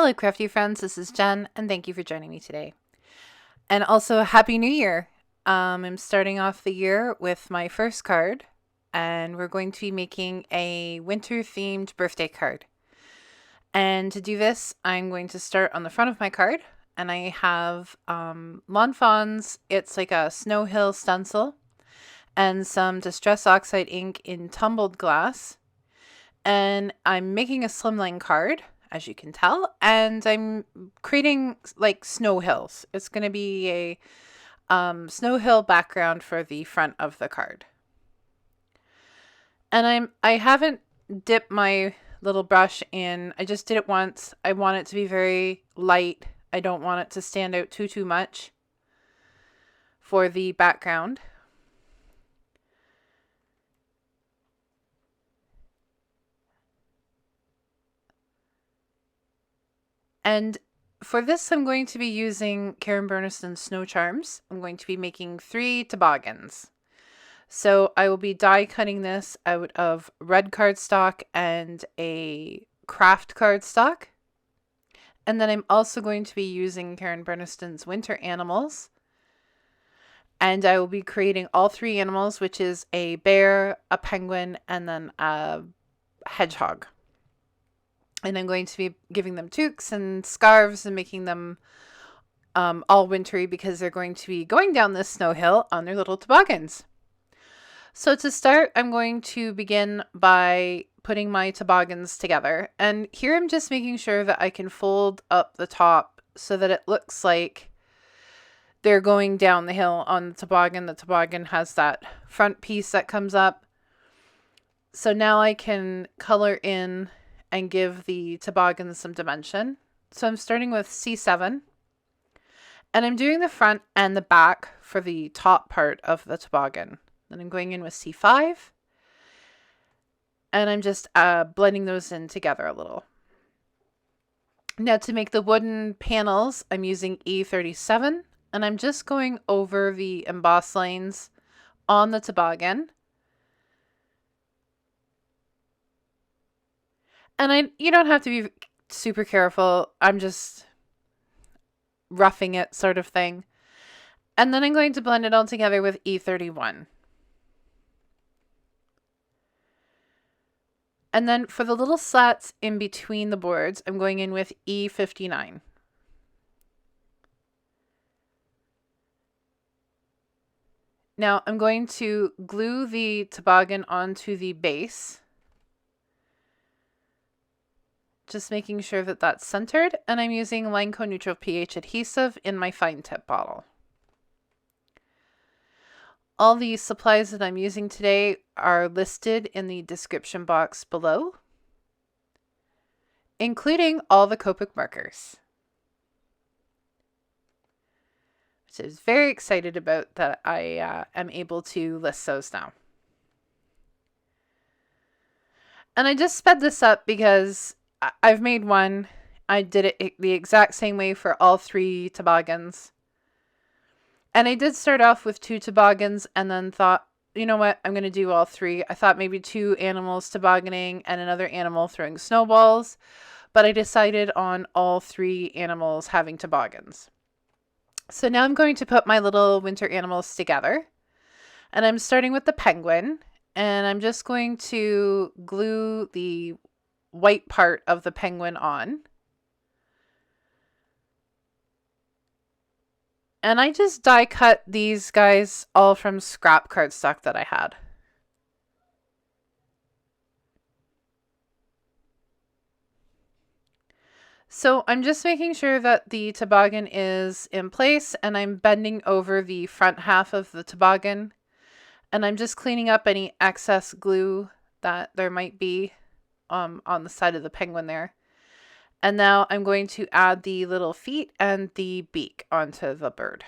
Hello, Crafty Friends. This is Jen, and thank you for joining me today. And also, Happy New Year. I'm starting off the year with my first card, and we're going to be making a winter-themed birthday card. And to do this, I'm going to start on the front of my card, and I have Lawn Fawns. It's like a Snow Hill stencil, and some Distress Oxide ink in Tumbled glass. And I'm making a slimline card, as you can tell, and I'm creating like snow hills. It's going to be a snow hill background for the front of the card. And I haven't dipped my little brush in. I just did it once. I want it to be very light. I don't want it to stand out too much for the background. And for this, I'm going to be using Karen Burniston's Snow Charms. I'm going to be making 3 toboggans. So I will be die cutting this out of red cardstock and a craft cardstock. And then I'm also going to be using Karen Burniston's Winter Animals. And I will be creating all 3 animals, which is a bear, a penguin, and then a hedgehog. And I'm going to be giving them toques and scarves and making them all wintry because they're going to be going down this snow hill on their little toboggans. So to start, I'm going to begin by putting my toboggans together. And here I'm just making sure that I can fold up the top so that it looks like they're going down the hill on the toboggan. The toboggan has that front piece that comes up. So now I can color in and give the toboggan some dimension. So I'm starting with C7. And I'm doing the front and the back for the top part of the toboggan. Then I'm going in with C5. And I'm just blending those in together a little. Now to make the wooden panels, I'm using E37. And I'm just going over the emboss lines on the toboggan. And you don't have to be super careful. I'm just roughing it sort of thing. And then I'm going to blend it all together with E31. And then for the little slats in between the boards, I'm going in with E59. Now I'm going to glue the toboggan onto the base. Just making sure that that's centered, and I'm using LINECO neutral pH adhesive in my fine tip bottle. All the supplies that I'm using today are listed in the description box below, including all the Copic markers, which I was very excited about that I am able to list those now. And I just sped this up because I've made one. I did it the exact same way for all 3 toboggans. And I did start off with 2 toboggans and then thought, you know what, I'm going to do all 3. I thought maybe 2 animals tobogganing and another animal throwing snowballs. But I decided on all 3 animals having toboggans. So now I'm going to put my little winter animals together. And I'm starting with the penguin. And I'm just going to glue the white part of the penguin on. And I just die cut these guys all from scrap cardstock that I had. So I'm just making sure that the toboggan is in place, and I'm bending over the front half of the toboggan. And I'm just cleaning up any excess glue that there might be on the side of the penguin there. And now I'm going to add the little feet and the beak onto the bird.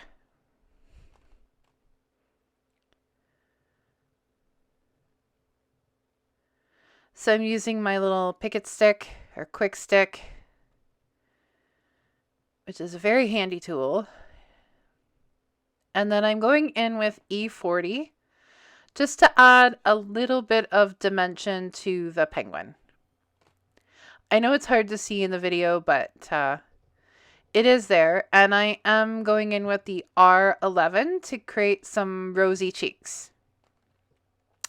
So I'm using my little picket stick or quick stick, which is a very handy tool. And then I'm going in with E40 just to add a little bit of dimension to the penguin. I know it's hard to see in the video, but it is there. And I am going in with the R11 to create some rosy cheeks.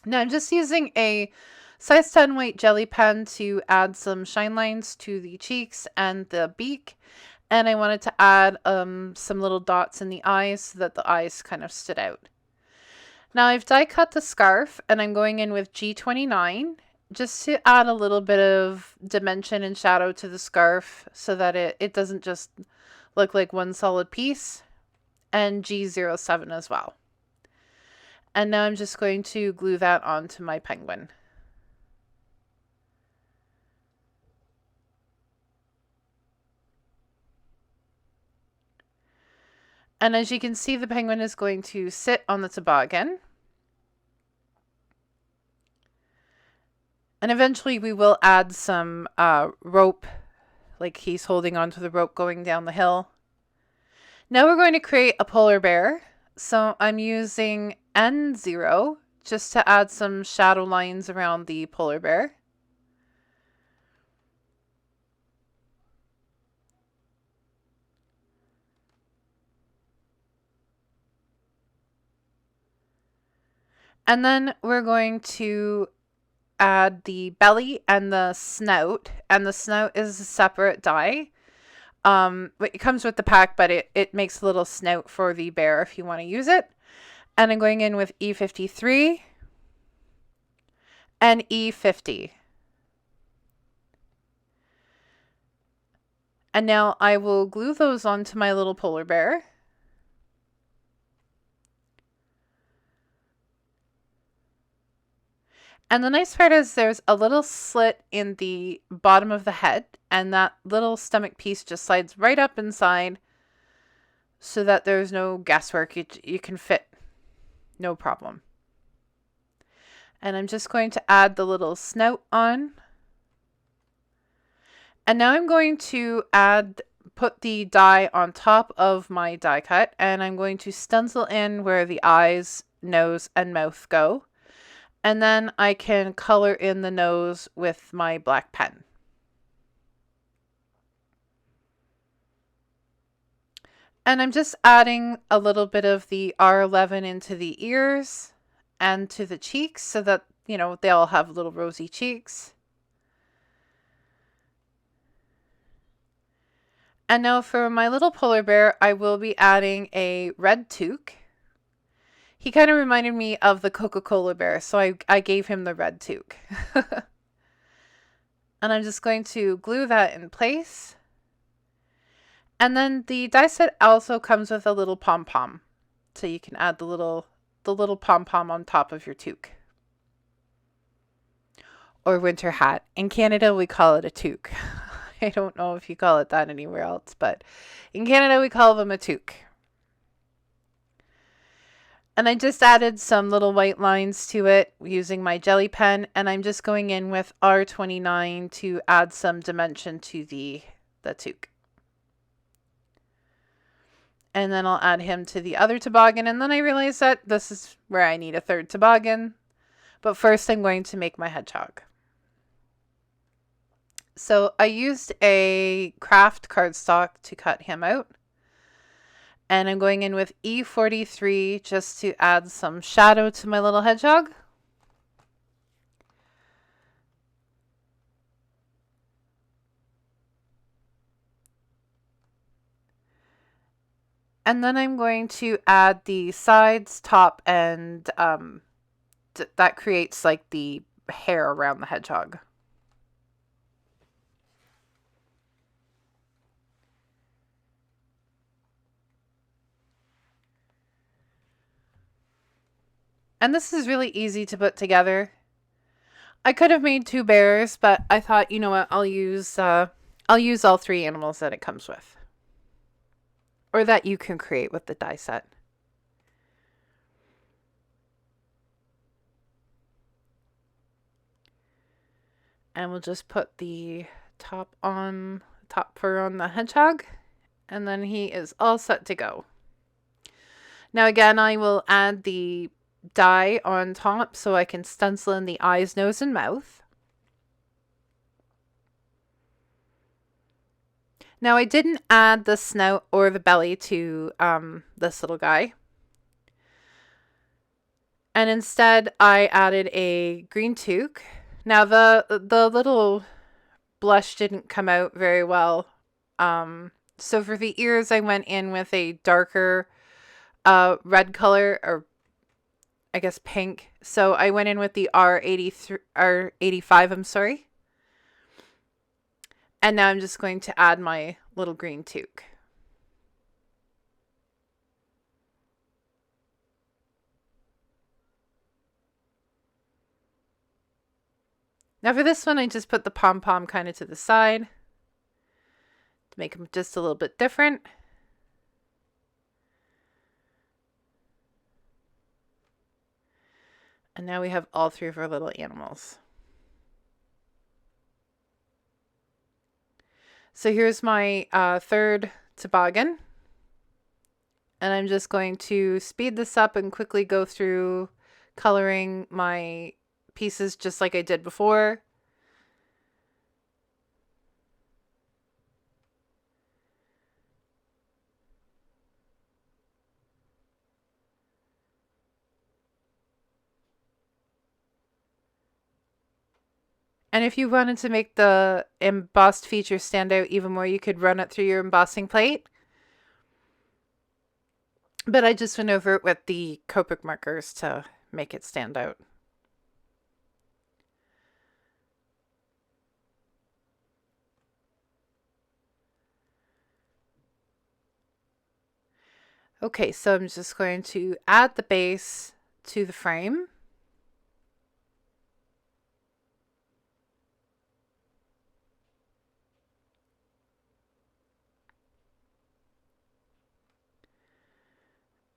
Now I'm just using a size 10 white jelly pen to add some shine lines to the cheeks and the beak. And I wanted to add some little dots in the eyes so that the eyes kind of stood out. Now I've die cut the scarf and I'm going in with G29 just to add a little bit of dimension and shadow to the scarf so that it doesn't just look like one solid piece, and G07 as well. And now I'm just going to glue that onto my penguin. And as you can see, the penguin is going to sit on the toboggan. And eventually we will add some rope, like he's holding onto the rope going down the hill. Now we're going to create a polar bear. So I'm using N0 just to add some shadow lines around the polar bear. And then we're going to add the belly and the snout. And the snout is a separate die. It comes with the pack, but it makes a little snout for the bear if you want to use it. And I'm going in with E53 and E50. And now I will glue those onto my little polar bear. And the nice part is there's a little slit in the bottom of the head, and that little stomach piece just slides right up inside so that there's no guesswork. You can fit no problem. And I'm just going to add the little snout on. And now I'm going to put the die on top of my die cut, and I'm going to stencil in where the eyes, nose, and mouth go. And then I can color in the nose with my black pen. And I'm just adding a little bit of the R11 into the ears and to the cheeks so that, you know, they all have little rosy cheeks. And now for my little polar bear, I will be adding a red toque. He kind of reminded me of the Coca-Cola bear, so I gave him the red toque. And I'm just going to glue that in place. And then the die set also comes with a little pom-pom, so you can add the little pom-pom on top of your toque. Or winter hat. In Canada, we call it a toque. I don't know if you call it that anywhere else, but in Canada, we call them a toque. And I just added some little white lines to it using my jelly pen, and I'm just going in with R29 to add some dimension to the toque. And then I'll add him to the other toboggan, and then I realized that this is where I need a third toboggan. But first I'm going to make my hedgehog. So I used a craft cardstock to cut him out. And I'm going in with E43 just to add some shadow to my little hedgehog. And then I'm going to add the sides, top, and that creates like the hair around the hedgehog. And this is really easy to put together. I could have made two bears, but I thought, you know what, I'll use all three animals that it comes with. Or that you can create with the die set. And we'll just put the top fur on the hedgehog, and then he is all set to go. Now again, I will add the die on top so I can stencil in the eyes, nose, and mouth. Now I didn't add the snout or the belly to this little guy. And instead I added a green toque. Now the little blush didn't come out very well. So for the ears I went in with a darker red color, or I guess pink. So I went in with the R85, I'm sorry. And now I'm just going to add my little green toque. Now for this one, I just put the pom-pom kind of to the side to make them just a little bit different. And now we have all three of our little animals. So here's my third toboggan. And I'm just going to speed this up and quickly go through coloring my pieces just like I did before. And if you wanted to make the embossed feature stand out even more, you could run it through your embossing plate. But I just went over it with the Copic markers to make it stand out. Okay, so I'm just going to add the base to the frame.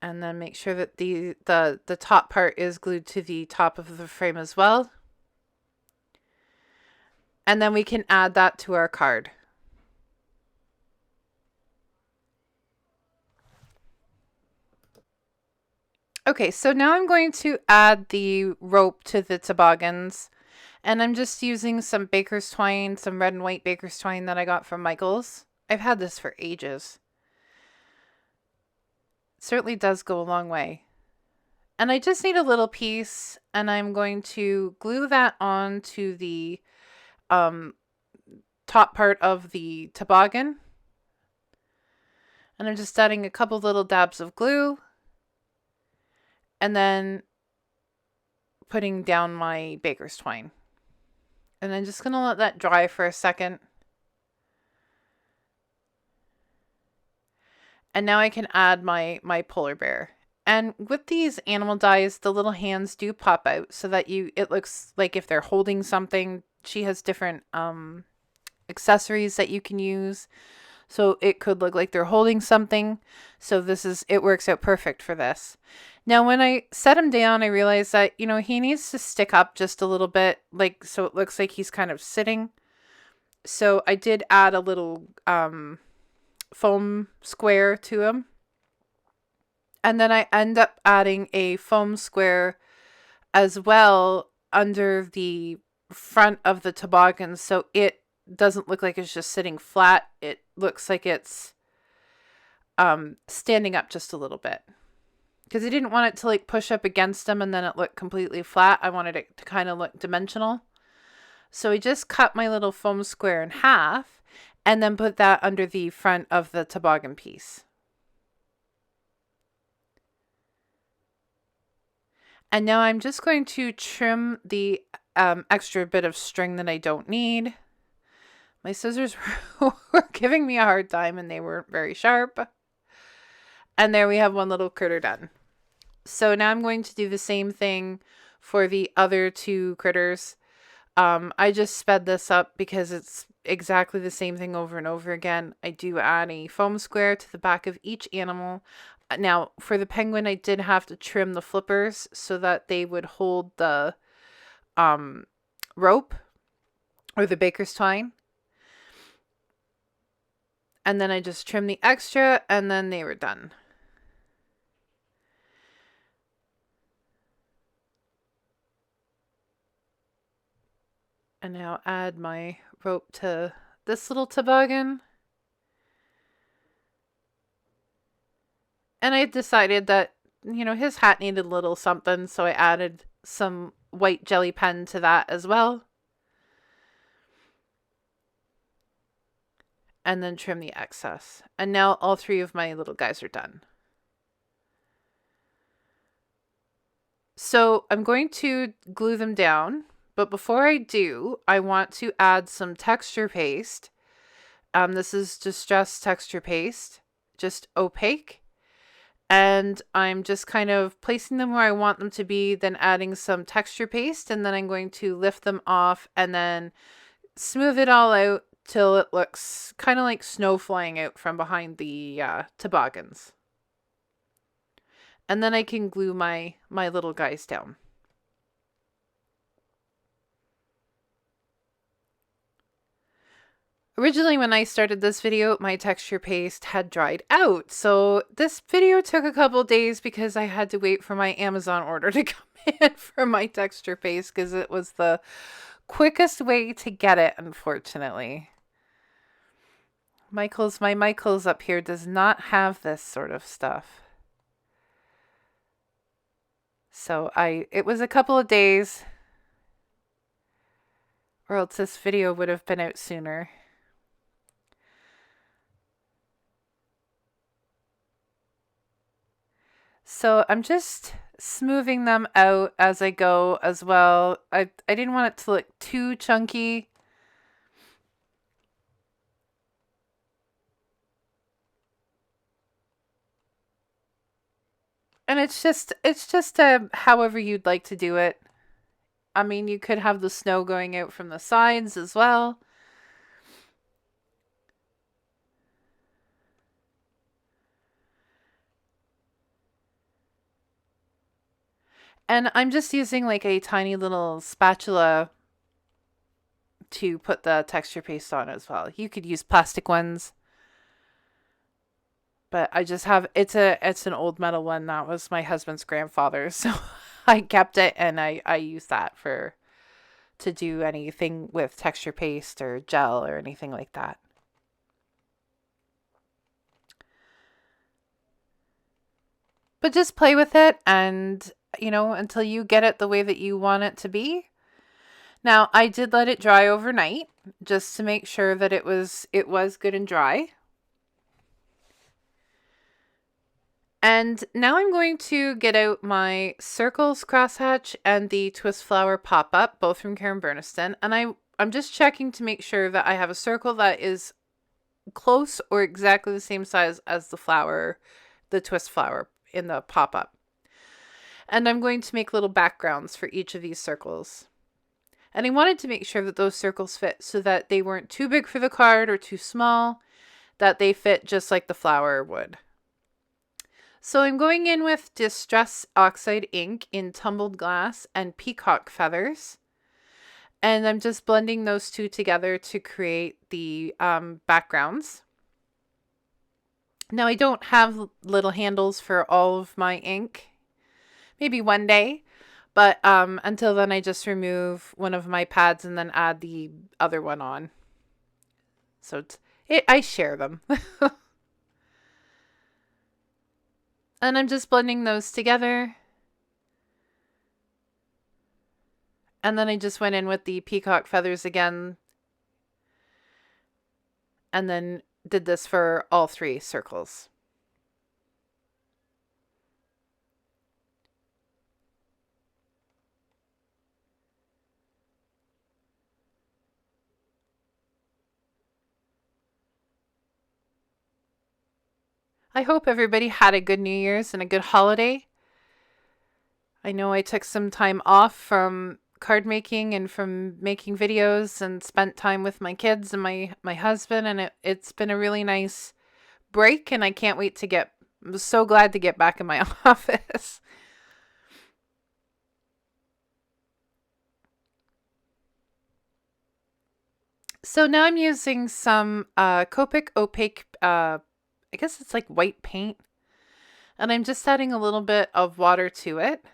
And then make sure that the top part is glued to the top of the frame as well. And then we can add that to our card. Okay, so now I'm going to add the rope to the toboggans. And I'm just using some baker's twine, some red and white baker's twine that I got from Michael's. I've had this for ages. It certainly does go a long way. And I just need a little piece, and I'm going to glue that onto the top part of the toboggan. And I'm just adding a couple little dabs of glue, and then putting down my baker's twine. And I'm just going to let that dry for a second. And now I can add my polar bear. And with these animal dies, the little hands do pop out so that it looks like if they're holding something. She has different accessories that you can use. So it could look like they're holding something. So it works out perfect for this. Now, when I set him down, I realized that, he needs to stick up just a little bit, so it looks like he's kind of sitting. So I did add a little foam square to him. And then I end up adding a foam square as well under the front of the toboggan, so it doesn't look like it's just sitting flat. It looks like it's standing up just a little bit. Because I didn't want it to push up against them and then it looked completely flat. I wanted it to kind of look dimensional. So I just cut my little foam square in half and then put that under the front of the toboggan piece. And now I'm just going to trim the extra bit of string that I don't need. My scissors were giving me a hard time and they weren't very sharp. And there we have one little critter done. So now I'm going to do the same thing for the other two critters. I just sped this up because it's exactly the same thing over and over again. I do add a foam square to the back of each animal. Now, for the penguin, I did have to trim the flippers so that they would hold the rope or the baker's twine. And then I just trimmed the extra and then they were done. And now add my rope to this little toboggan. And I decided that, you know, his hat needed a little something, so I added some white jelly pen to that as well. And then trim the excess. And now all 3 of my little guys are done. So I'm going to glue them down, but before I do, I want to add some texture paste. This is Distress Texture Paste, just opaque. And I'm just kind of placing them where I want them to be, then adding some texture paste, and then I'm going to lift them off and then smooth it all out till it looks kind of like snow flying out from behind the toboggans. And then I can glue my little guys down. Originally, when I started this video, my texture paste had dried out. So this video took a couple days because I had to wait for my Amazon order to come in for my texture paste because it was the quickest way to get it, unfortunately. My Michael's up here does not have this sort of stuff. So it was a couple of days, or else this video would have been out sooner. So I'm just smoothing them out as I go as well. I didn't want it to look too chunky. And it's just however you'd like to do it. I mean, you could have the snow going out from the sides as well. And I'm just using like a tiny little spatula to put the texture paste on as well. You could use plastic ones. But I just have, it's an old metal one. That was my husband's grandfather's. So I kept it and I use that to do anything with texture paste or gel or anything like that. But just play with it and, you know, until you get it the way that you want it to be. Now, I did let it dry overnight just to make sure that it was good and dry. And now I'm going to get out my Circles Crosshatch and the Twist Flower Pop-Up, both from Burniston. And I'm just checking to make sure that I have a circle that is close or exactly the same size as the flower, the twist flower in the pop-up. And I'm going to make little backgrounds for each of these circles. And I wanted to make sure that those circles fit so that they weren't too big for the card or too small, that they fit just like the flower would. So I'm going in with Distress Oxide ink in Tumbled Glass and Peacock Feathers. And I'm just blending those 2 together to create the backgrounds. Now I don't have little handles for all of my ink. Maybe one day. But until then I just remove one of my pads and then add the other one on. So I share them. And I'm just blending those together. And then I just went in with the peacock feathers again. And then did this for all 3 circles. I hope everybody had a good New Year's and a good holiday. I know I took some time off from card making and from making videos and spent time with my kids and my husband, and it's been a really nice break, and I can't wait to I'm so glad to get back in my office. So now I'm using some Copic Opaque, I guess it's like white paint. And I'm just adding a little bit of water to it.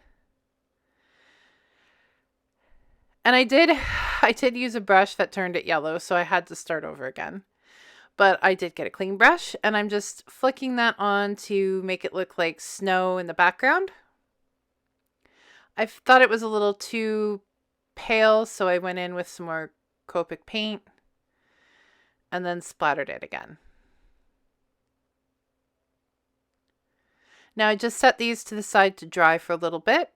And I did use a brush that turned it yellow, so I had to start over again. but I did get a clean brush, and I'm just flicking that on to make it look like snow in the background. I thought it was a little too pale, so I went in with some more Copic paint and then splattered it again. Now I just set these to the side to dry for a little bit.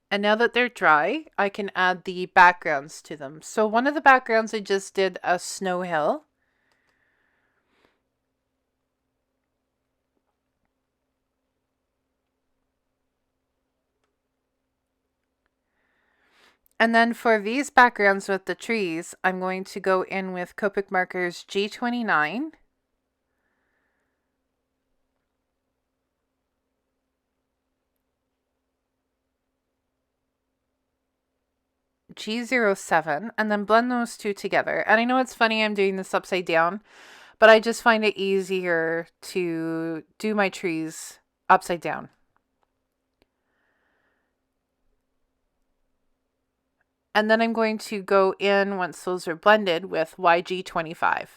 And now that they're dry, I can add the backgrounds to them. So one of the backgrounds I just did a snow hill. And then for these backgrounds with the trees, I'm going to go in with Copic markers G29. G07, and then blend those two together. And I know it's funny I'm doing this upside down, but I just find it easier to do my trees upside down. And then I'm going to go in, once those are blended, with YG25.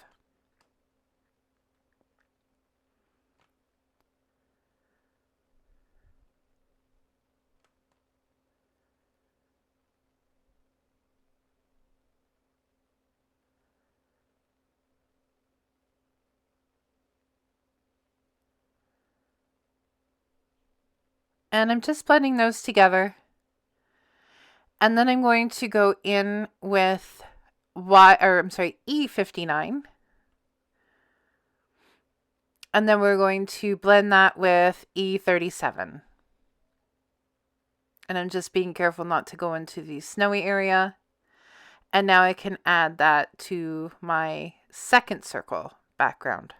And I'm just blending those together. And then I'm going to go in with E59. And then we're going to blend that with E37. And I'm just being careful not to go into the snowy area. And now I can add that to my second circle background.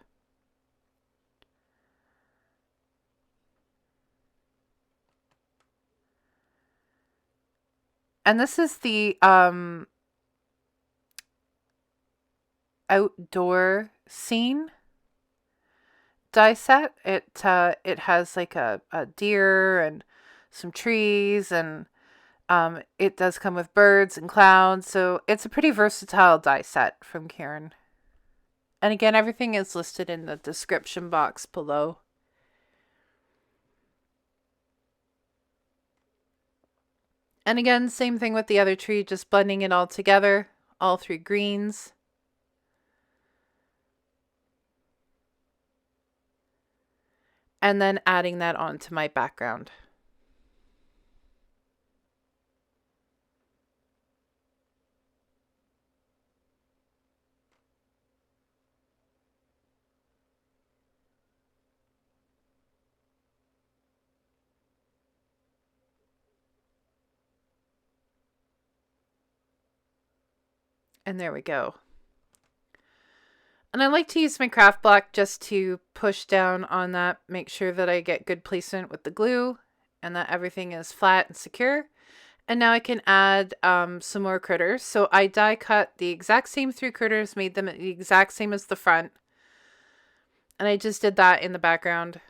And this is the outdoor scene die set. It has like a deer and some trees, and it does come with birds and clouds. So it's a pretty versatile die set from Karen. And again, everything is listed in the description box below. And again, same thing with the other tree, just blending it all together, all three greens. And then adding that onto my background. And there we go. And I like to use my craft block just to push down on that, make sure that I get good placement with the glue and that everything is flat and secure. And now I can add some more critters. So I die cut the exact same 3 critters, made them the exact same as the front. And I just did that in the background.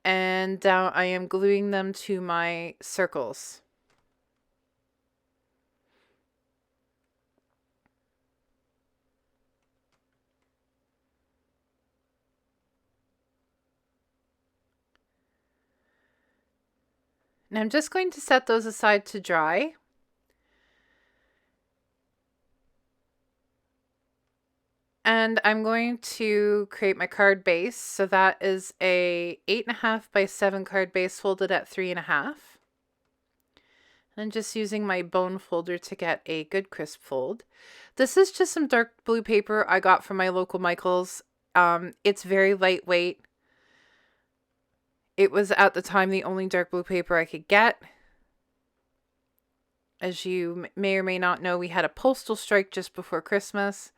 And now I am gluing them to my circles. And I'm just going to set those aside to dry. And I'm going to create my card base. So that is a 8.5 by 7 card base folded at 3.5. And I'm just using my bone folder to get a good crisp fold. This is just some dark blue paper I got from my local Michael's. It's very lightweight. It was at the time the only dark blue paper I could get. As you may or may not know, we had a postal strike just before Christmas,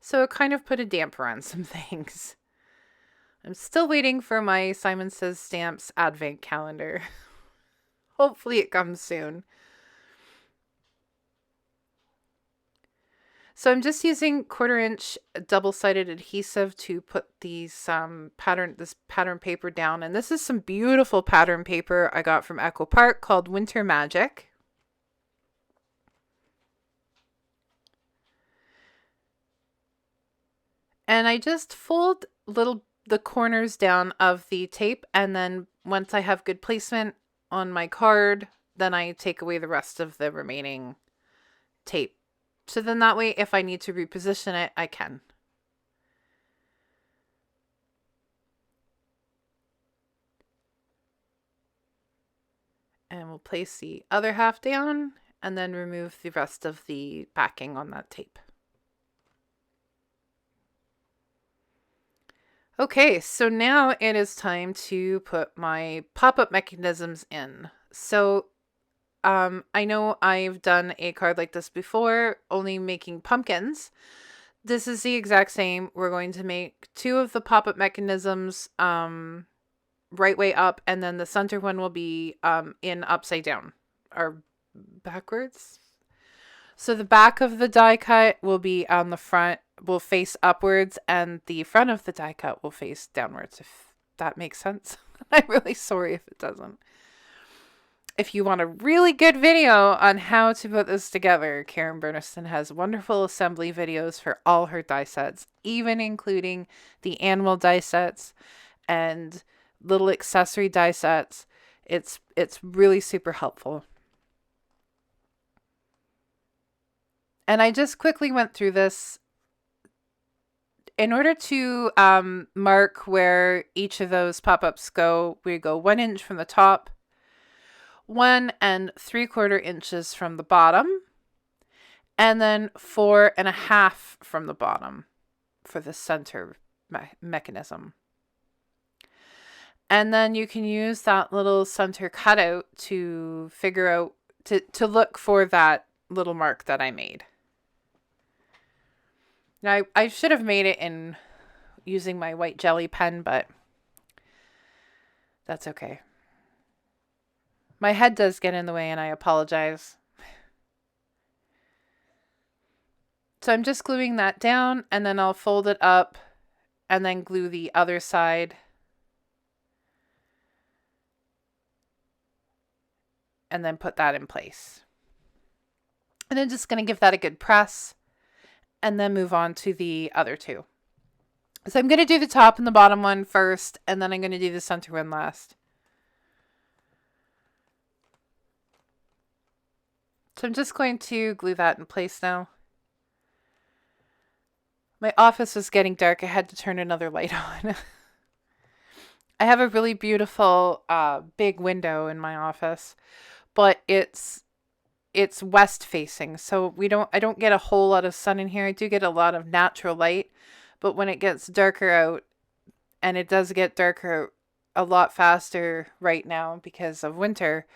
so it kind of put a damper on some things. I'm still waiting for my Simon Says Stamps advent calendar. Hopefully it comes soon. So I'm just using 1/4-inch double-sided adhesive to put these this pattern paper down. And this is some beautiful pattern paper I got from Echo Park called Winter Magic. And I just fold the corners down of the tape, and then once I have good placement on my card, then I take away the rest of the remaining tape. So then that way, if I need to reposition it, I can. And we'll place the other half down and then remove the rest of the backing on that tape. Okay, so now it is time to put my pop-up mechanisms in. So I know I've done a card like this before, only making pumpkins. This is the exact same. We're going to make 2 of the pop-up mechanisms right way up, and then the center one will be in upside down or backwards. So the back of the die cut will be on the front, will face upwards, and the front of the die cut will face downwards, if that makes sense. I'm really sorry if it doesn't. If you want a really good video on how to put this together, Karen Burniston has wonderful assembly videos for all her die sets, even including the annual die sets and little accessory die sets. It's really super helpful. And I just quickly went through this. In order to mark where each of those pop-ups go, we go 1 inch from the top, 1 3/4 inches from the bottom, and then 4 1/2 from the bottom for the center mechanism. And then you can use that little center cutout to figure out, to look for that little mark that I made. Now, I should have made it in using my white jelly pen, but that's okay. My head does get in the way, and I apologize. So I'm just gluing that down, and then I'll fold it up and then glue the other side. And then put that in place. And I'm just going to give that a good press and then move on to the other 2. So I'm going to do the top and the bottom one first, and then I'm going to do the center one last. So I'm just going to glue that in place now. My office was getting dark. I had to turn another light on. I have a really beautiful big window in my office, but it's west facing, so I don't get a whole lot of sun in here. I do get a lot of natural light, but when it gets darker out, and it does get darker a lot faster right now because of winter,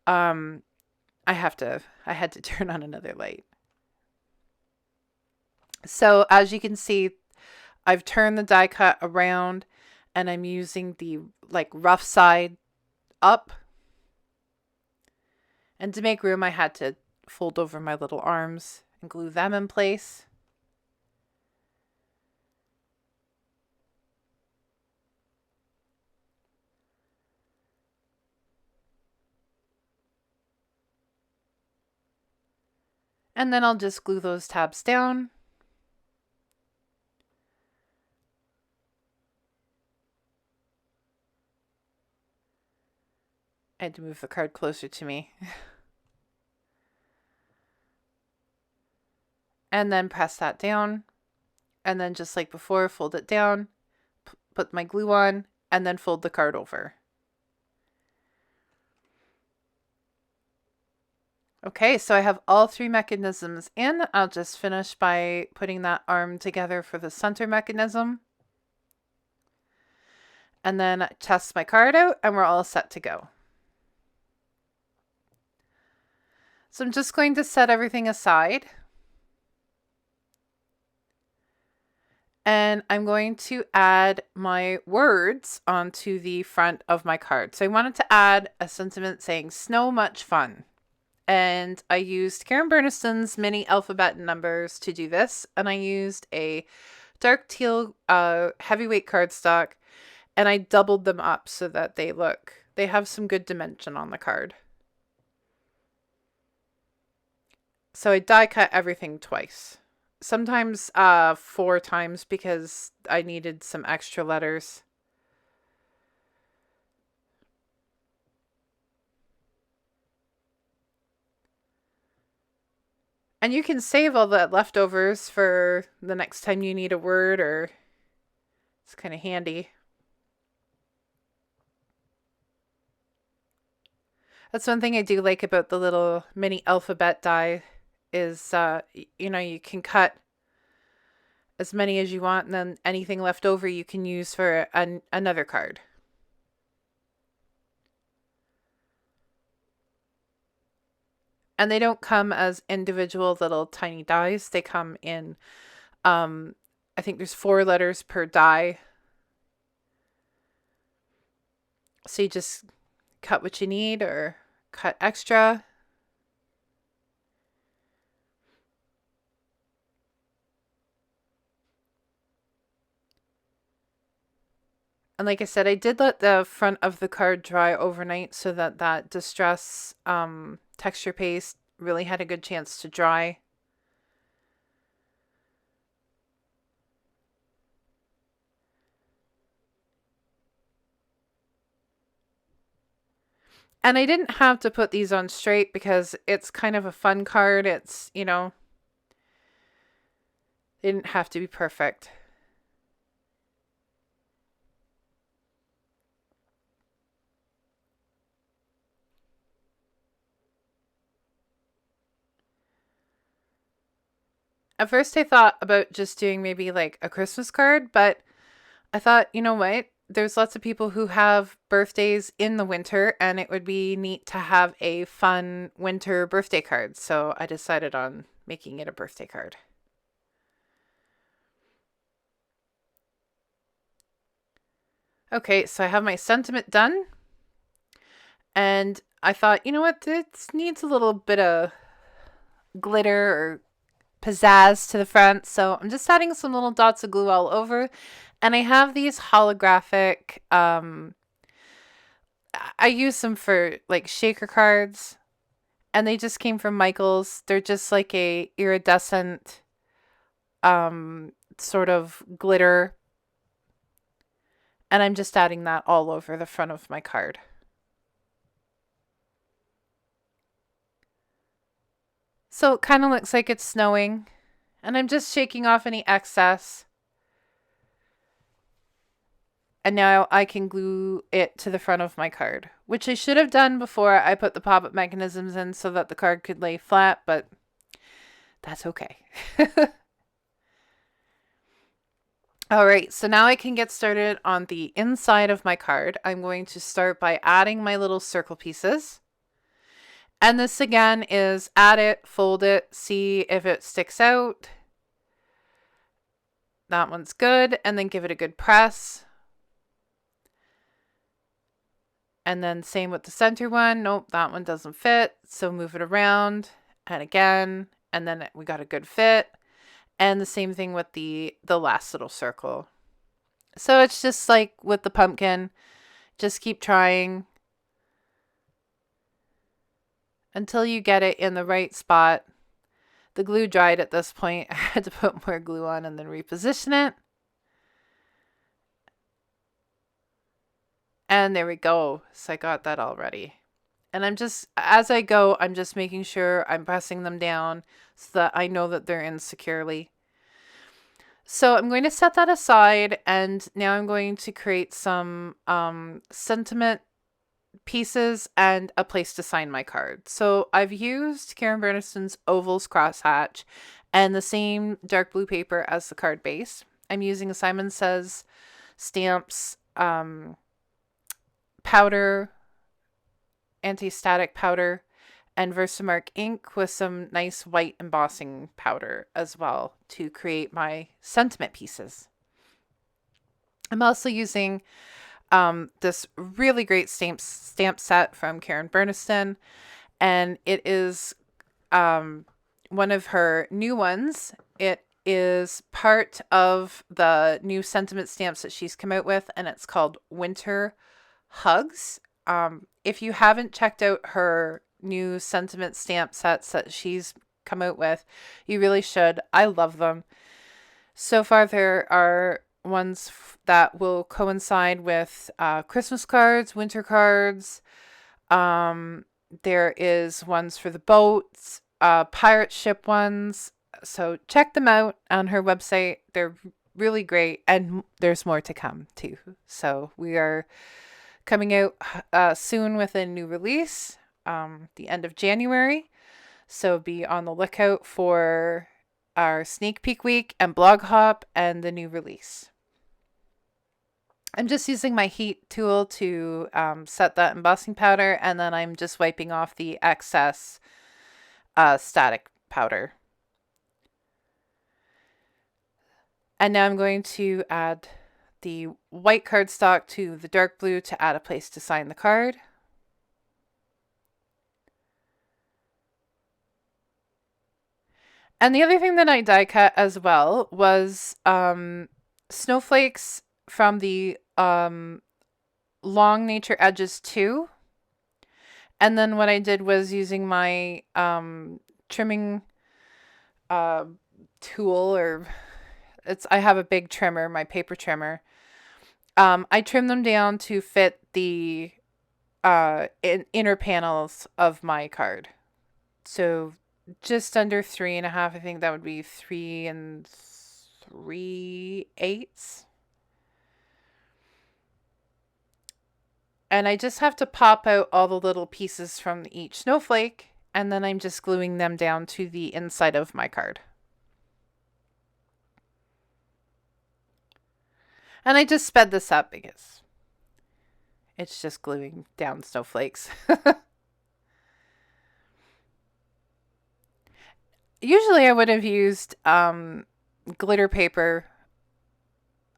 I had to turn on another light. So as you can see, I've turned the die cut around, and I'm using the rough side up. And to make room, I had to fold over my little arms and glue them in place. And then I'll just glue those tabs down. I had to move the card closer to me. And then press that down. And then just like before, fold it down, put my glue on, and then fold the card over. Okay, so I have all 3 mechanisms in. I'll just finish by putting that arm together for the center mechanism. And then test my card out, and we're all set to go. So I'm just going to set everything aside. And I'm going to add my words onto the front of my card. So I wanted to add a sentiment saying, "Snow much fun." And I used Karen Burniston's mini alphabet numbers to do this. And I used a dark teal heavyweight cardstock. And I doubled them up so that they have some good dimension on the card. So I die cut everything twice. sometimes 4 times because I needed some extra letters. And you can save all the leftovers for the next time you need a word, or it's kind of handy. That's one thing I do like about the little mini alphabet die is, you can cut as many as you want, and then anything left over you can use for another card. And they don't come as individual little tiny dies. They come in, I think there's 4 letters per die. So you just cut what you need or cut extra. And like I said, I did let the front of the card dry overnight so that distress texture paste really had a good chance to dry. And I didn't have to put these on straight because it's kind of a fun card. It's, they didn't have to be perfect. At first I thought about just doing maybe like a Christmas card, but I thought, you know what? There's lots of people who have birthdays in the winter, and it would be neat to have a fun winter birthday card. So I decided on making it a birthday card. Okay, so I have my sentiment done. And I thought, you know what? This needs a little bit of glitter or pizzazz to the front. So I'm just adding some little dots of glue all over. And I have these holographic, I use them for like shaker cards. And they just came from Michael's. They're just like a iridescent sort of glitter. And I'm just adding that all over the front of my card. So it kind of looks like it's snowing. And I'm just shaking off any excess. And now I can glue it to the front of my card, which I should have done before I put the pop-up mechanisms in so that the card could lay flat, but that's okay. All right, so now I can get started on the inside of my card. I'm going to start by adding my little circle pieces. And this again is add it, fold it, see if it sticks out. That one's good, and then give it a good press. And then same with the center one. Nope, that one doesn't fit. So move it around and again, and then we got a good fit. And the same thing with the last little circle. So it's just like with the pumpkin, just keep trying until you get it in the right spot. The glue dried at this point. I had to put more glue on and then reposition it. And there we go. So I got that already. And I'm just, as I go, I'm just making sure I'm pressing them down so that I know that they're in securely. So I'm going to set that aside, and now I'm going to create some sentiment pieces and a place to sign my card. So I've used Karen Burniston's Ovals Crosshatch and the same dark blue paper as the card base. I'm using a Simon Says Stamps powder, anti-static powder, and Versamark ink with some nice white embossing powder as well to create my sentiment pieces. I'm also using this really great stamp set from Karen Burniston, and it is one of her new ones. It is part of the new sentiment stamps that she's come out with, and it's called Winter Hugs. If you haven't checked out her new sentiment stamp sets that she's come out with. You really should. I love them. So far, there are ones that will coincide with Christmas cards, winter cards. There is ones for the boats, pirate ship ones. So check them out on her website. They're really great, and there's more to come too. So we are coming out soon with a new release, the end of January. So be on the lookout for our sneak peek week and blog hop and the new release. I'm just using my heat tool to set that embossing powder, and then I'm just wiping off the excess static powder. And now I'm going to add the white cardstock to the dark blue to add a place to sign the card. And the other thing that I die cut as well was snowflakes from the Long Nature Edges 2. And then what I did was using my trimming tool, or I have a big trimmer, my paper trimmer. I trim them down to fit the inner panels of my card. So just under 3.5, I think that would be 3 3/8. And I just have to pop out all the little pieces from each snowflake, and then I'm just gluing them down to the inside of my card. And I just sped this up because it's just gluing down snowflakes. Usually I would have used glitter paper.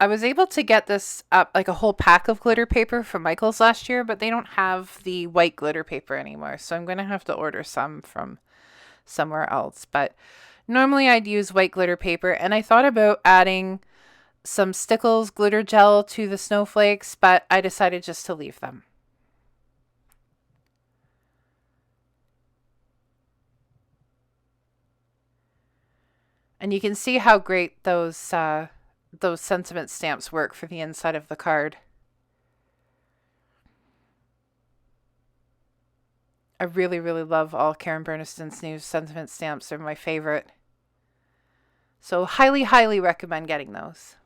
I was able to get this up, like a whole pack of glitter paper from Michael's last year, but they don't have the white glitter paper anymore. So I'm going to have to order some from somewhere else. But normally I'd use white glitter paper, and I thought about adding some Stickles glitter gel to the snowflakes, but I decided just to leave them. And you can see how great those sentiment stamps work for the inside of the card. I really, really love all Karen Burniston's new sentiment stamps. They're my favorite. So highly, highly recommend getting those.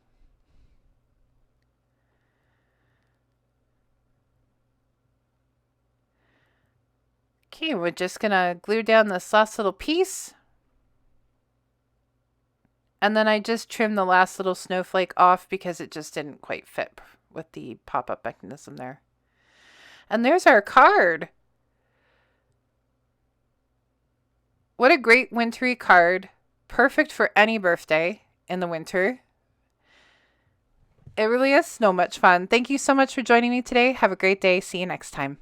Okay, we're just going to glue down this last little piece. And then I just trimmed the last little snowflake off because it just didn't quite fit with the pop-up mechanism there. And there's our card. What a great wintry card. Perfect for any birthday in the winter. It really is so much fun. Thank you so much for joining me today. Have a great day. See you next time.